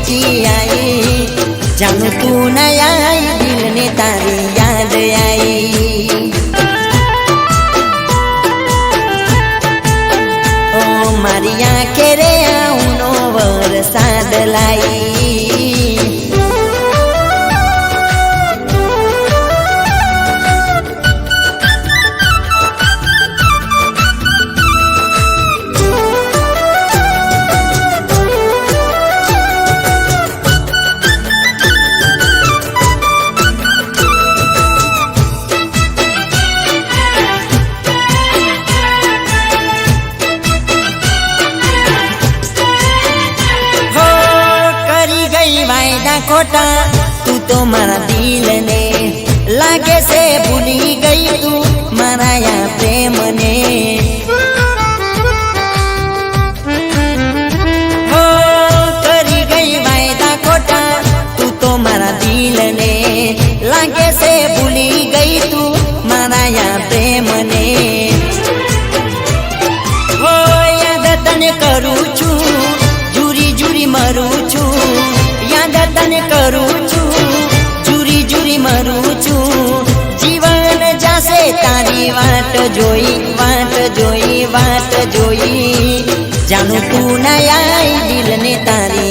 बीती आई जानू तू न आई दिल ने तारी याद आई ओ मारी आंखे रे आऊनो वरसाद लाई वायदा खोटा तू तो मारा दिल ने लागे से भूली गई तू मारा या प्रेम ने हो करी गई वायदा खोटा तू तो मारा दिल ने लागे से भूली गई तू मारा या प्रेम ने हो याद तने करू छू जुरी जुरी मरू छू याद तने करू छू जुरी जुरी मरू छू जीवन जासे तारी वाट जोई जानू तू न आई दिल ने तारी